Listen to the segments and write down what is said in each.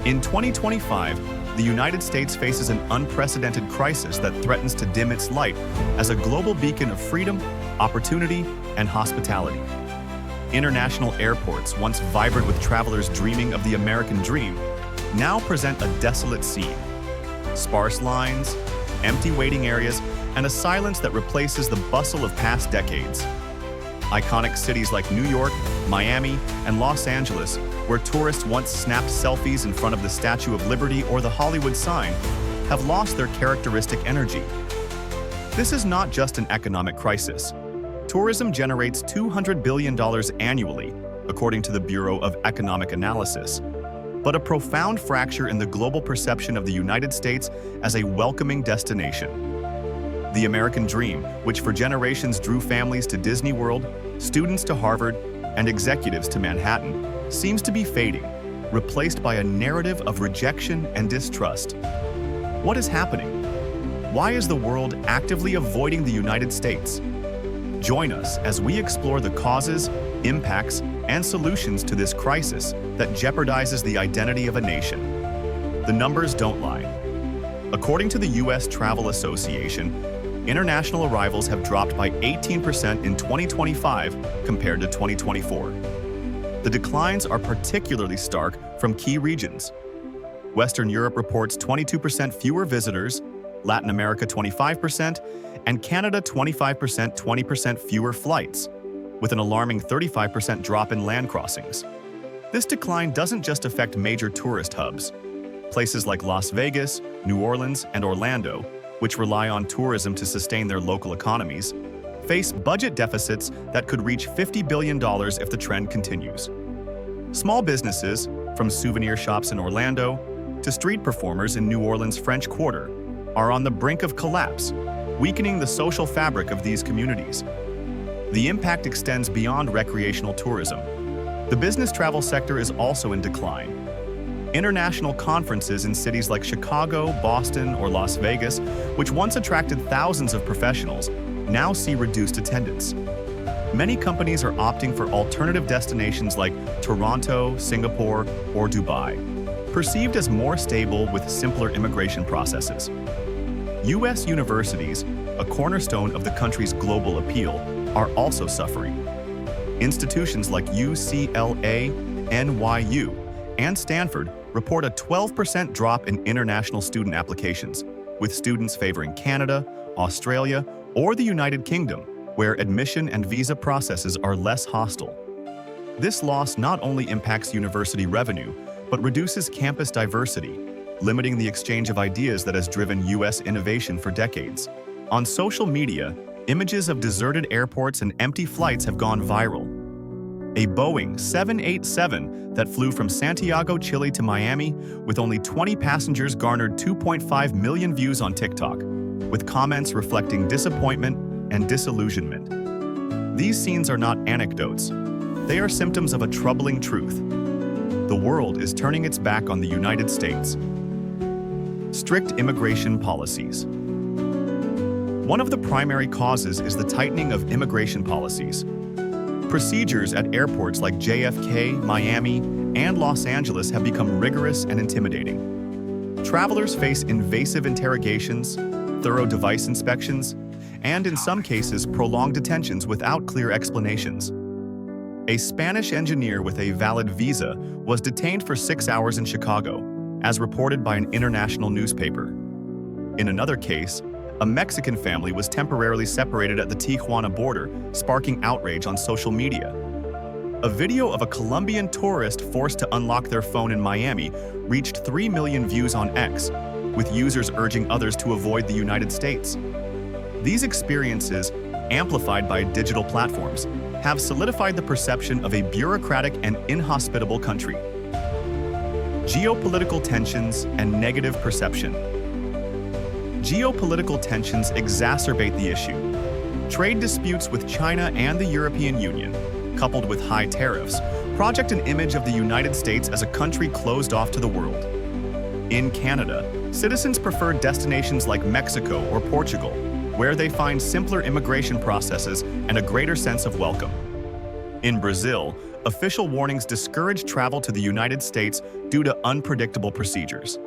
In 2025, the United States faces an unprecedented crisis that threatens to dim its light as a global beacon of freedom, opportunity, and hospitality. International airports, once vibrant with travelers dreaming of the American dream, now present a desolate scene. Sparse lines, empty waiting areas, and a silence that replaces the bustle of past decades. Iconic cities like New York, Miami, and Los Angeles, where tourists once snapped selfies in front of the Statue of Liberty or the Hollywood sign, have lost their characteristic energy. This is not just an economic crisis. Tourism generates $200 billion annually, according to the Bureau of Economic Analysis, but a profound fracture in the global perception of the United States as a welcoming destination. The American dream, which for generations drew families to Disney World, students to Harvard, and executives to Manhattan, seems to be fading, replaced by a narrative of rejection and distrust. What is happening? Why is the world actively avoiding the United States? Join us as we explore the causes, impacts, and solutions to this crisis that jeopardizes the identity of a nation. The numbers don't lie. According to the U.S. Travel Association, international arrivals have dropped by 18% in 2025 compared to 2024. The declines are particularly stark from key regions. Western Europe reports 22% fewer visitors, Latin America 25%, and Canada 20% fewer flights, with an alarming 35% drop in land crossings. This decline doesn't just affect major tourist hubs. Places like Las Vegas, New Orleans, and Orlando, which rely on tourism to sustain their local economies, face budget deficits that could reach $50 billion if the trend continues. Small businesses, from souvenir shops in Orlando to street performers in New Orleans' French Quarter, are on the brink of collapse, weakening the social fabric of these communities. The impact extends beyond recreational tourism. The business travel sector is also in decline. International conferences in cities like Chicago, Boston, or Las Vegas, which once attracted thousands of professionals, now see reduced attendance. Many companies are opting for alternative destinations like Toronto, Singapore, or Dubai, perceived as more stable with simpler immigration processes. U.S. universities, a cornerstone of the country's global appeal, are also suffering. Institutions like UCLA, NYU, and Stanford report a 12% drop in international student applications, with students favoring Canada, Australia, or the United Kingdom, where admission and visa processes are less hostile. This loss not only impacts university revenue, but reduces campus diversity, limiting the exchange of ideas that has driven U.S. innovation for decades. On social media, images of deserted airports and empty flights have gone viral. A Boeing 787 that flew from Santiago, Chile to Miami with only 20 passengers garnered 2.5 million views on TikTok, with comments reflecting disappointment and disillusionment. These scenes are not anecdotes. They are symptoms of a troubling truth. The world is turning its back on the United States. Strict immigration policies. One of the primary causes is the tightening of immigration policies. Procedures at airports like JFK, Miami, and Los Angeles have become rigorous and intimidating. Travelers face invasive interrogations, thorough device inspections, and in some cases, prolonged detentions without clear explanations. A Spanish engineer with a valid visa was detained for 6 hours in Chicago, as reported by an international newspaper. In another case, a Mexican family was temporarily separated at the Tijuana border, sparking outrage on social media. A video of a Colombian tourist forced to unlock their phone in Miami reached 3 million views on X, with users urging others to avoid the United States. These experiences, amplified by digital platforms, have solidified the perception of a bureaucratic and inhospitable country. Geopolitical tensions and negative perception. Geopolitical tensions exacerbate the issue. Trade disputes with China and the European Union, coupled with high tariffs, project an image of the United States as a country closed off to the world. In Canada, citizens prefer destinations like Mexico or Portugal, where they find simpler immigration processes and a greater sense of welcome. In Brazil, official warnings discourage travel to the United States due to unpredictable procedures.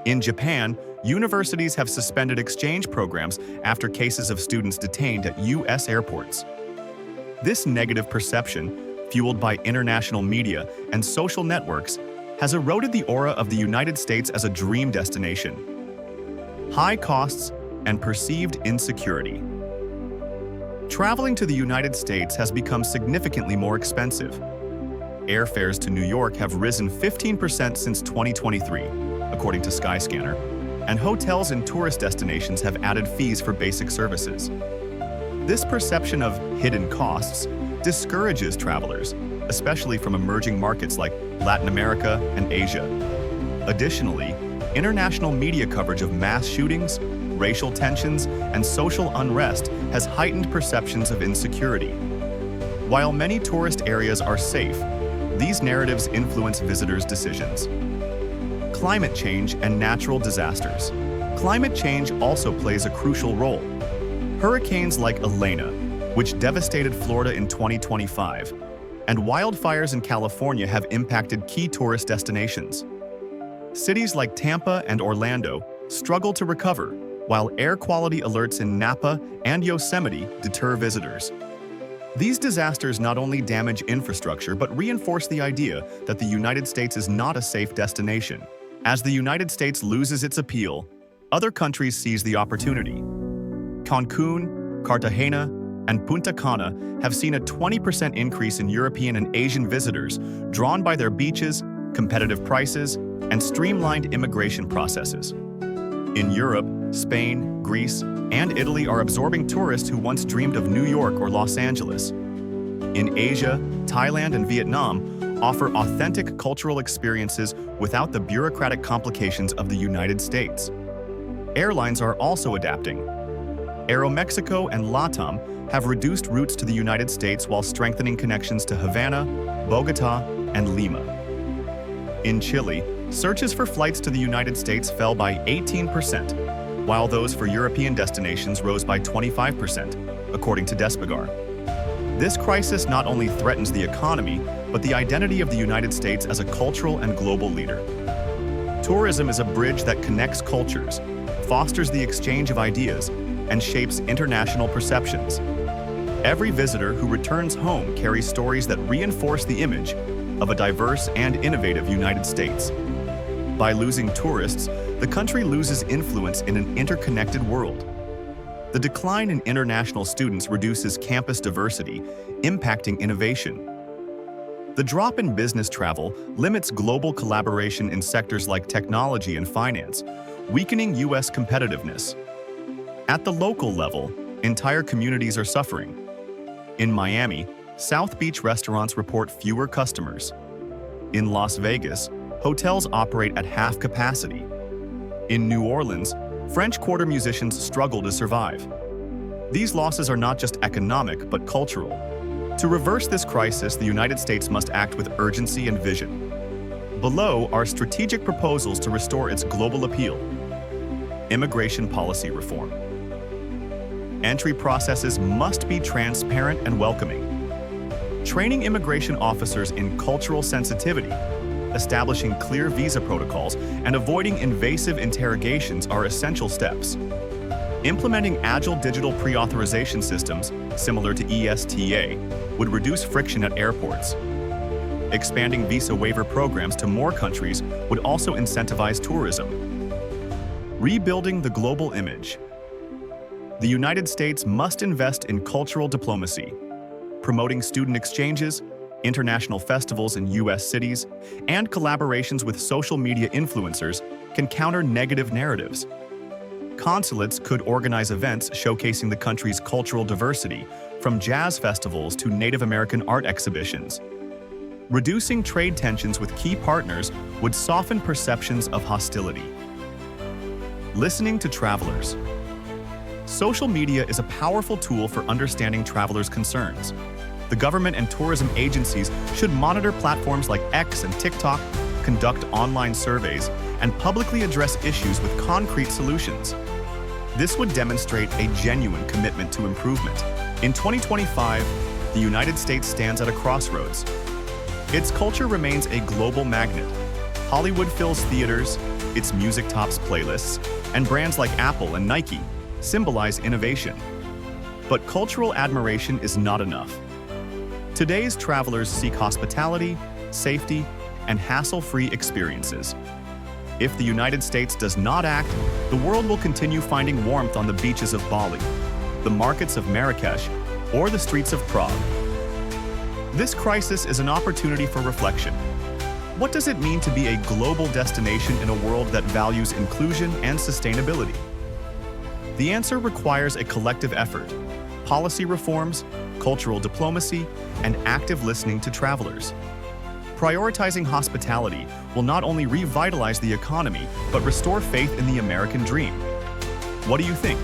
In Japan, universities have suspended exchange programs after cases of students detained at U.S. airports. This negative perception, fueled by international media and social networks, has eroded the aura of the United States as a dream destination. High costs and perceived insecurity. Traveling to the United States has become significantly more expensive. Airfares to New York have risen 15% since 2023, according to Skyscanner, and hotels in tourist destinations have added fees for basic services. This perception of hidden costs discourages travelers, especially from emerging markets like Latin America and Asia. Additionally, international media coverage of mass shootings, racial tensions, and social unrest has heightened perceptions of insecurity. While many tourist areas are safe, these narratives influence visitors' decisions. Climate change and natural disasters. Climate change also plays a crucial role. Hurricanes like Elena, which devastated Florida in 2025, and wildfires in California have impacted key tourist destinations. Cities like Tampa and Orlando struggle to recover, while air quality alerts in Napa and Yosemite deter visitors. These disasters not only damage infrastructure but reinforce the idea that the United States is not a safe destination. As the United States loses its appeal, other countries seize the opportunity. Cancun, Cartagena, and Punta Cana have seen a 20% increase in European and Asian visitors drawn by their beaches, competitive prices, and streamlined immigration processes. In Europe, Spain, Greece, and Italy are absorbing tourists who once dreamed of New York or Los Angeles. In Asia, Thailand and Vietnam offer authentic cultural experiences without the bureaucratic complications of the United States. Airlines are also adapting. Aeromexico and LATAM have reduced routes to the United States while strengthening connections to Havana, Bogota, and Lima. In Chile, searches for flights to the United States fell by 18%, while those for European destinations rose by 25%, according to Despegar. This crisis not only threatens the economy, but the identity of the United States as a cultural and global leader. Tourism is a bridge that connects cultures, fosters the exchange of ideas, and shapes international perceptions. Every visitor who returns home carries stories that reinforce the image of a diverse and innovative United States. By losing tourists, the country loses influence in an interconnected world. The decline in international students reduces campus diversity, impacting innovation. The drop in business travel limits global collaboration in sectors like technology and finance, weakening U.S. competitiveness. At the local level, entire communities are suffering. In Miami, South Beach restaurants report fewer customers. In Las Vegas, hotels operate at half capacity. In New Orleans, French Quarter musicians struggle to survive. These losses are not just economic, but cultural. To reverse this crisis, the United States must act with urgency and vision. Below are strategic proposals to restore its global appeal. Immigration policy reform. Entry processes must be transparent and welcoming. Training immigration officers in cultural sensitivity, establishing clear visa protocols, and avoiding invasive interrogations are essential steps. Implementing agile digital pre-authorization systems, similar to ESTA, would reduce friction at airports. Expanding visa waiver programs to more countries would also incentivize tourism. Rebuilding the global image. The United States must invest in cultural diplomacy, promoting student exchanges, international festivals in U.S. cities, and collaborations with social media influencers can counter negative narratives. Consulates could organize events showcasing the country's cultural diversity, from jazz festivals to Native American art exhibitions. Reducing trade tensions with key partners would soften perceptions of hostility. Listening to travelers. Social media is a powerful tool for understanding travelers' concerns. The government and tourism agencies should monitor platforms like X and TikTok, conduct online surveys, and publicly address issues with concrete solutions. This would demonstrate a genuine commitment to improvement. In 2025, the United States stands at a crossroads. Its culture remains a global magnet. Hollywood fills theaters, its music tops playlists, and brands like Apple and Nike symbolize innovation. But cultural admiration is not enough. Today's travelers seek hospitality, safety, and hassle-free experiences. If the United States does not act, the world will continue finding warmth on the beaches of Bali, the markets of Marrakesh, or the streets of Prague. This crisis is an opportunity for reflection. What does it mean to be a global destination in a world that values inclusion and sustainability? The answer requires a collective effort: policy reforms, cultural diplomacy, and active listening to travelers. Prioritizing hospitality will not only revitalize the economy, but restore faith in the American dream. What do you think?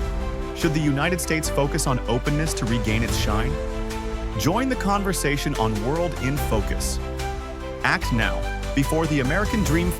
Should the United States focus on openness to regain its shine? Join the conversation on World in Focus. Act now, before the American dream